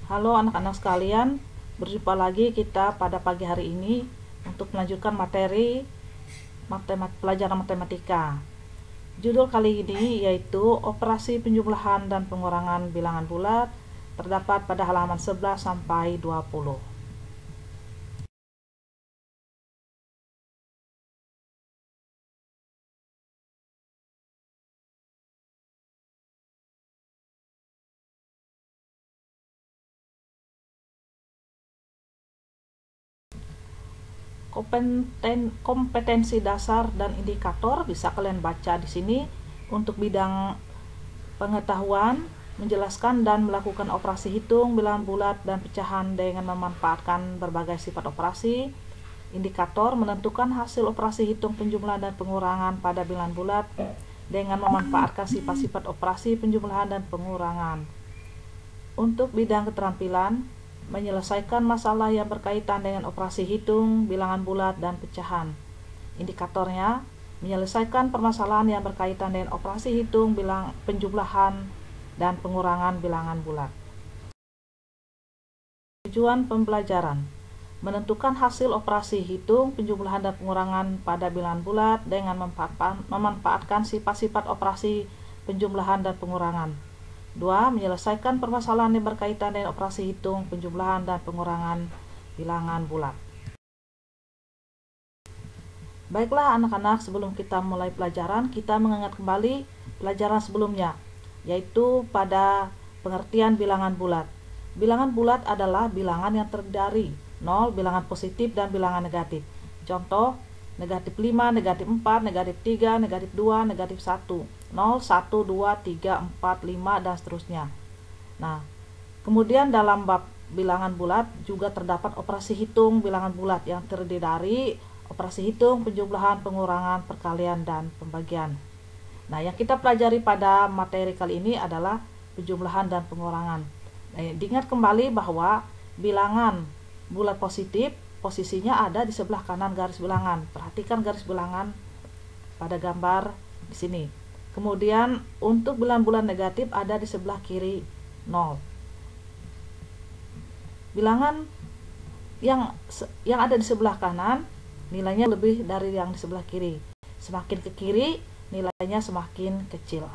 Halo anak-anak sekalian, berjumpa lagi kita pada pagi hari ini untuk melanjutkan materi pelajaran matematika. Judul kali ini yaitu operasi penjumlahan dan pengurangan bilangan bulat, terdapat pada halaman 11 sampai 20. Kompetensi dasar dan indikator bisa kalian baca di sini. Untuk bidang pengetahuan, menjelaskan dan melakukan operasi hitung, bilangan bulat, dan pecahan dengan memanfaatkan berbagai sifat operasi. Indikator menentukan hasil operasi hitung, penjumlahan, dan pengurangan pada bilangan bulat dengan memanfaatkan sifat-sifat operasi penjumlahan dan pengurangan. Untuk bidang keterampilan, menyelesaikan masalah yang berkaitan dengan operasi hitung, bilangan bulat, dan pecahan. Indikatornya menyelesaikan permasalahan yang berkaitan dengan operasi hitung, penjumlahan, dan pengurangan bilangan bulat. Tujuan pembelajaran: menentukan hasil operasi hitung, penjumlahan, dan pengurangan pada bilangan bulat dengan memanfaatkan sifat-sifat operasi penjumlahan dan pengurangan. 2. Menyelesaikan permasalahan yang berkaitan dengan operasi hitung, penjumlahan, dan pengurangan bilangan bulat. Baiklah anak-anak, sebelum kita mulai pelajaran, kita mengingat kembali pelajaran sebelumnya, yaitu pada pengertian bilangan bulat. Bilangan bulat adalah bilangan yang terdiri dari 0, bilangan positif, dan bilangan negatif. Contoh, negatif 5, negatif 4, negatif 3, negatif 2, negatif 1, 0, 1, 2, 3, 4, 5, dan seterusnya. Nah, kemudian dalam bab bilangan bulat juga terdapat operasi hitung bilangan bulat yang terdiri dari operasi hitung, penjumlahan, pengurangan, perkalian, dan pembagian. Nah, yang kita pelajari pada materi kali ini adalah penjumlahan dan pengurangan. Diingat kembali bahwa bilangan bulat positif posisinya ada di sebelah kanan garis bilangan. Perhatikan garis bilangan pada gambar di sini. Kemudian untuk bilangan bulat negatif ada di sebelah kiri 0. Bilangan yang ada di sebelah kanan nilainya lebih dari yang di sebelah kiri. Semakin ke kiri nilainya semakin kecil.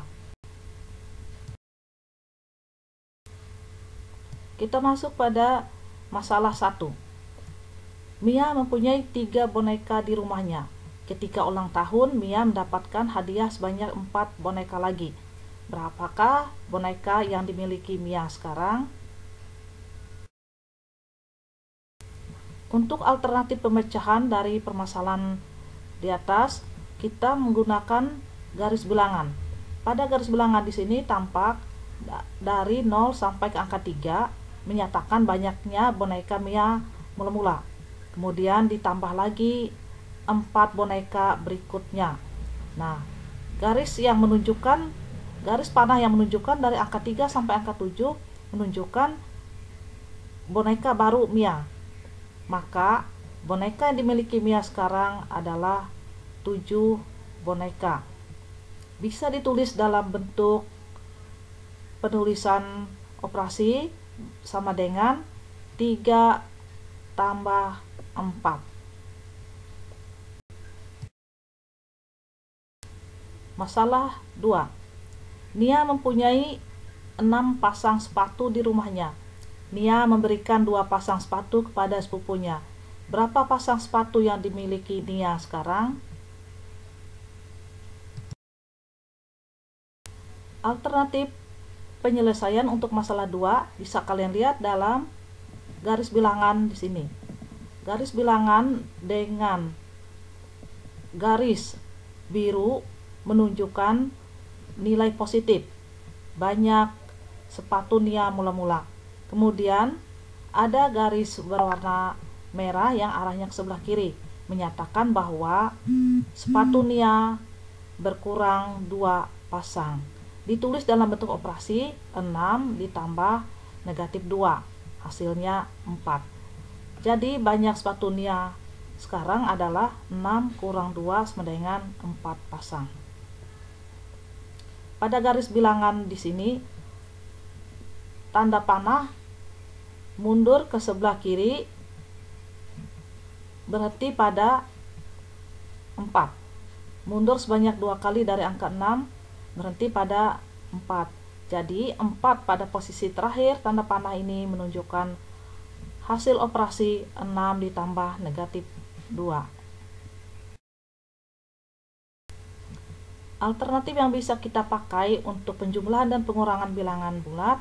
Kita masuk pada masalah 1. Mia mempunyai 3 boneka di rumahnya. Ketika ulang tahun, Mia mendapatkan hadiah sebanyak 4 boneka lagi. Berapakah boneka yang dimiliki Mia sekarang? Untuk alternatif pemecahan dari permasalahan di atas, kita menggunakan garis bilangan. Pada garis bilangan di sini tampak dari 0 sampai ke angka 3 menyatakan banyaknya boneka Mia mula-mula. Kemudian ditambah lagi 4 boneka berikutnya. Nah, garis panah yang menunjukkan dari angka 3 sampai angka 7 menunjukkan boneka baru Mia. Maka boneka yang dimiliki Mia sekarang adalah 7 boneka. Bisa ditulis dalam bentuk penulisan operasi sama dengan 3 tambah 4. Masalah 2. Nia mempunyai 6 pasang sepatu di rumahnya. Nia memberikan 2 pasang sepatu kepada sepupunya. Berapa pasang sepatu yang dimiliki Nia sekarang? Alternatif penyelesaian untuk masalah 2 bisa kalian lihat dalam garis bilangan di sini. Garis bilangan dengan garis biru menunjukkan nilai positif. Banyak sepatu Nia mula-mula. Kemudian ada garis berwarna merah yang arahnya ke sebelah kiri, menyatakan bahwa sepatu Nia berkurang 2 pasang. Ditulis dalam bentuk operasi 6 ditambah negatif 2, hasilnya 4. Jadi banyak sepatu Nia sekarang adalah 6 kurang 2 sama dengan 4 pasang. Pada garis bilangan di sini tanda panah mundur ke sebelah kiri, berhenti pada 4. Mundur sebanyak 2 kali dari angka 6, berhenti pada 4. Jadi 4 pada posisi terakhir tanda panah ini menunjukkan hasil operasi 6 ditambah negatif 2. Alternatif yang bisa kita pakai untuk penjumlahan dan pengurangan bilangan bulat,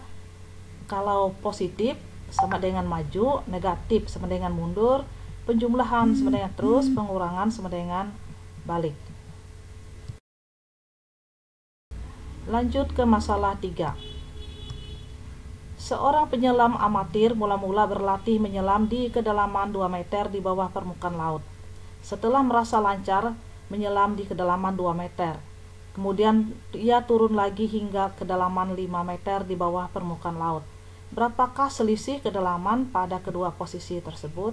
kalau positif sama dengan maju, negatif sama dengan mundur, penjumlahan sama dengan terus, pengurangan sama dengan balik. Lanjut ke masalah 3. Seorang penyelam amatir mula-mula berlatih menyelam di kedalaman 2 meter di bawah permukaan laut. Setelah merasa lancar menyelam di kedalaman 2 meter, kemudian ia turun lagi hingga kedalaman 5 meter di bawah permukaan laut. Berapakah selisih kedalaman pada kedua posisi tersebut?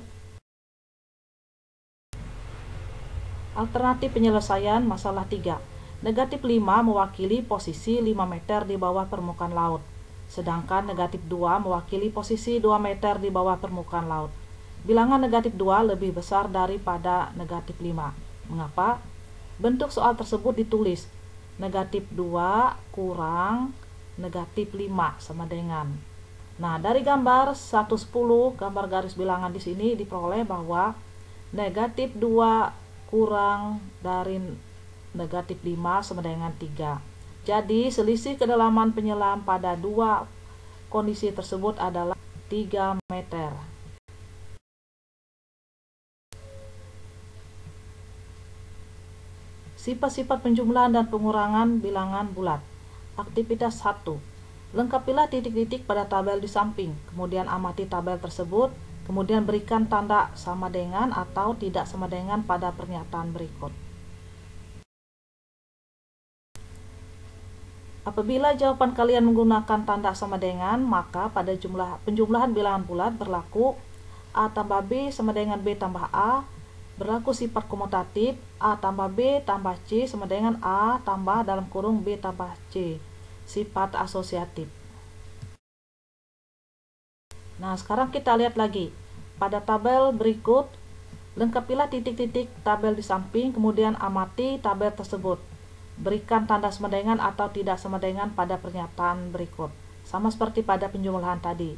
Alternatif penyelesaian masalah 3. Negatif 5 mewakili posisi 5 meter di bawah permukaan laut, sedangkan negatif 2 mewakili posisi 2 meter di bawah permukaan laut. Bilangan negatif 2 lebih besar daripada negatif 5. Mengapa? Bentuk soal tersebut ditulis negatif 2 kurang negatif 5 sama dengan. Nah, dari gambar 110, gambar garis bilangan di sini diperoleh bahwa negatif 2 kurang dari negatif 5 sama dengan 3. Jadi selisih kedalaman penyelam pada dua kondisi tersebut adalah 3 meter. Sifat-sifat penjumlahan dan pengurangan bilangan bulat. Aktivitas 1. Lengkapilah titik-titik pada tabel di samping, kemudian amati tabel tersebut, kemudian berikan tanda sama dengan atau tidak sama dengan pada pernyataan berikut. Apabila jawaban kalian menggunakan tanda sama dengan, maka pada penjumlahan bilangan bulat berlaku A tambah B sama dengan B tambah A, berlaku sifat komutatif A tambah B tambah C sama dengan A tambah dalam kurung B tambah C, sifat asosiatif. Nah, sekarang kita lihat lagi. Pada tabel berikut, lengkapilah titik-titik tabel di samping, kemudian amati tabel tersebut. Berikan tanda sama dengan atau tidak sama dengan pada pernyataan berikut. Sama seperti pada penjumlahan tadi.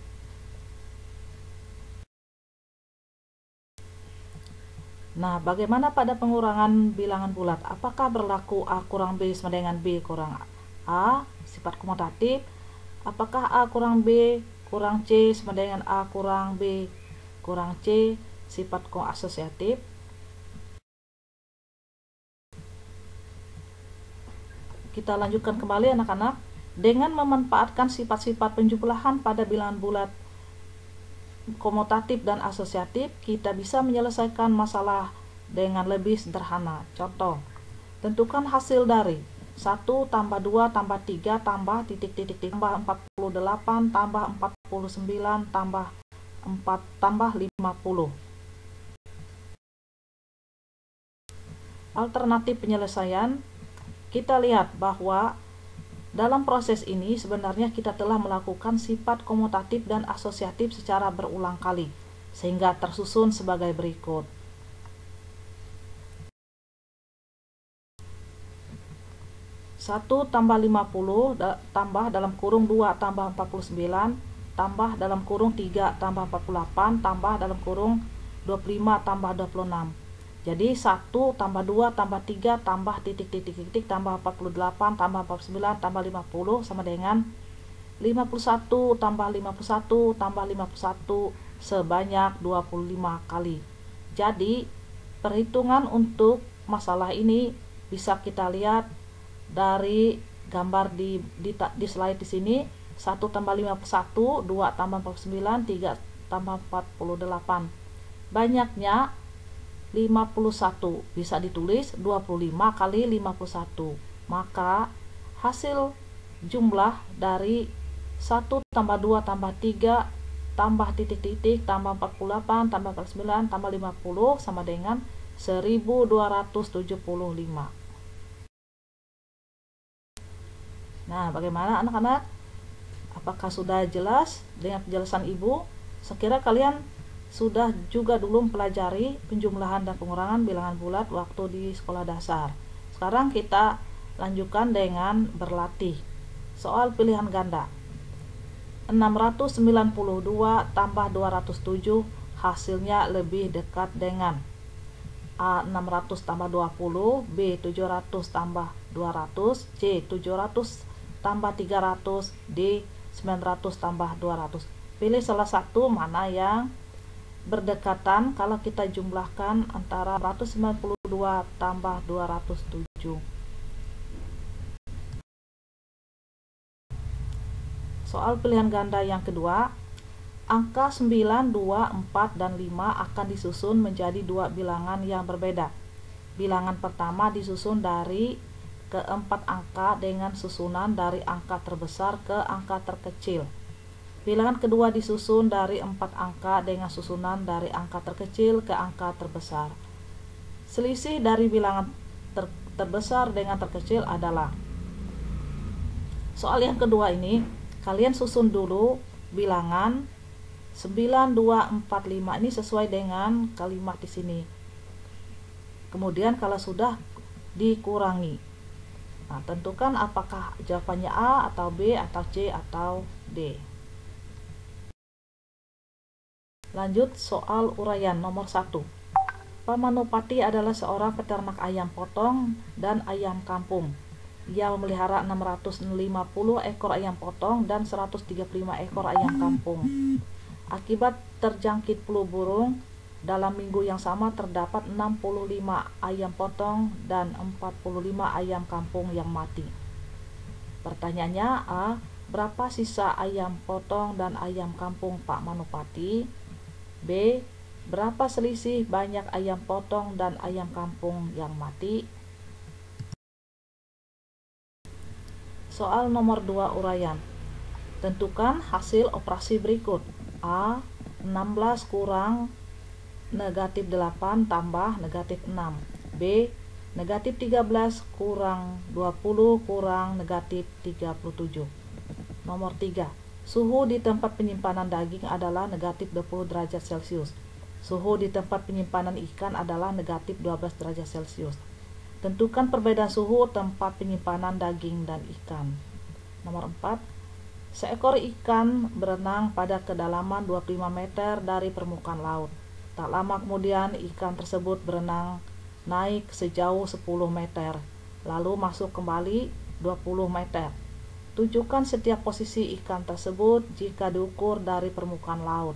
Nah, bagaimana pada pengurangan bilangan bulat? Apakah berlaku A kurang B sama dengan B kurang A, sifat komutatif? Apakah A kurang B kurang C sama dengan A kurang B kurang C, sifat koasosiatif? Kita lanjutkan kembali anak-anak. Dengan memanfaatkan sifat-sifat penjumlahan pada bilangan bulat komutatif dan asosiatif, kita bisa menyelesaikan masalah dengan lebih sederhana. Contoh, tentukan hasil dari 1 tambah 2 tambah 3 tambah titik-titik tambah 48 tambah 49 tambah 4 tambah 50. Alternatif penyelesaian, kita lihat bahwa dalam proses ini sebenarnya kita telah melakukan sifat komutatif dan asosiatif secara berulang kali, sehingga tersusun sebagai berikut. 1 tambah 50 tambah dalam kurung 2 tambah 49 tambah dalam kurung 3 tambah 48 tambah dalam kurung 25 tambah 26. Jadi 1 tambah 2 tambah 3 tambah titik-titik tambah 48 tambah 49 tambah 50 sama dengan 51 tambah 51 tambah 51 sebanyak 25 kali. Jadi perhitungan untuk masalah ini bisa kita lihat dari gambar di slide di sini. 1 tambah 51, 2 tambah 49, 3 tambah 48. Banyaknya 51, bisa ditulis 25 kali 51. Maka hasil jumlah dari 1 tambah 2 tambah 3 tambah titik-titik tambah 48 tambah 49 tambah 50 sama dengan 1275. Nah, bagaimana anak-anak? Apakah sudah jelas dengan penjelasan Ibu? Sekira kalian sudah juga dulu mempelajari penjumlahan dan pengurangan bilangan bulat waktu di sekolah dasar. Sekarang kita lanjutkan dengan berlatih. Soal pilihan ganda. 692 tambah 207 hasilnya lebih dekat dengan A 600 tambah 20, B 700 tambah 200, C 700 tambah 300, D 900 tambah 200. Pilih salah satu mana yang berdekatan kalau kita jumlahkan antara 192 tambah 207. Soal pilihan ganda yang kedua, angka 9, 2, 4, dan 5 akan disusun menjadi dua bilangan yang berbeda. Bilangan pertama disusun dari keempat angka dengan susunan dari angka terbesar ke angka terkecil. Bilangan kedua disusun dari 4 angka dengan susunan dari angka terkecil ke angka terbesar. Selisih dari bilangan terbesar dengan terkecil adalah. Soal yang kedua ini, kalian susun dulu bilangan 9, 2, 4, 5 ini sesuai dengan kalimat di sini. Kemudian kalau sudah dikurangi. Nah, tentukan apakah jawabannya A atau B atau C atau D. Lanjut soal uraian nomor 1. Pak Manupati adalah seorang peternak ayam potong dan ayam kampung. Ia memelihara 650 ekor ayam potong dan 135 ekor ayam kampung. Akibat terjangkit flu burung, dalam minggu yang sama terdapat 65 ayam potong dan 45 ayam kampung yang mati. Pertanyaannya A. Berapa sisa ayam potong dan ayam kampung Pak Manupati? B. Berapa selisih banyak ayam potong dan ayam kampung yang mati? Soal nomor 2 uraian. Tentukan hasil operasi berikut. A. 16 kurang negatif 8 tambah negatif 6. B. Negatif 13 kurang 20 kurang negatif 37. Nomor 3. Suhu di tempat penyimpanan daging adalah negatif 20 derajat Celcius. Suhu di tempat penyimpanan ikan adalah negatif 12 derajat Celcius. Tentukan perbedaan suhu tempat penyimpanan daging dan ikan. Nomor 4. Seekor ikan berenang pada kedalaman 25 meter dari permukaan laut. Tak lama kemudian ikan tersebut berenang naik sejauh 10 meter, lalu masuk kembali 20 meter. Tunjukkan setiap posisi ikan tersebut jika diukur dari permukaan laut.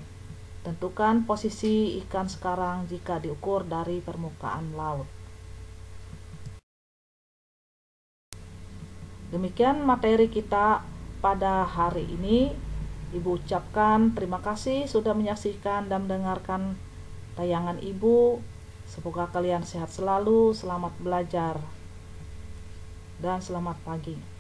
Tentukan posisi ikan sekarang jika diukur dari permukaan laut. Demikian materi kita pada hari ini. Ibu ucapkan terima kasih sudah menyaksikan dan mendengarkan tayangan Ibu. Semoga kalian sehat selalu, selamat belajar, dan selamat pagi.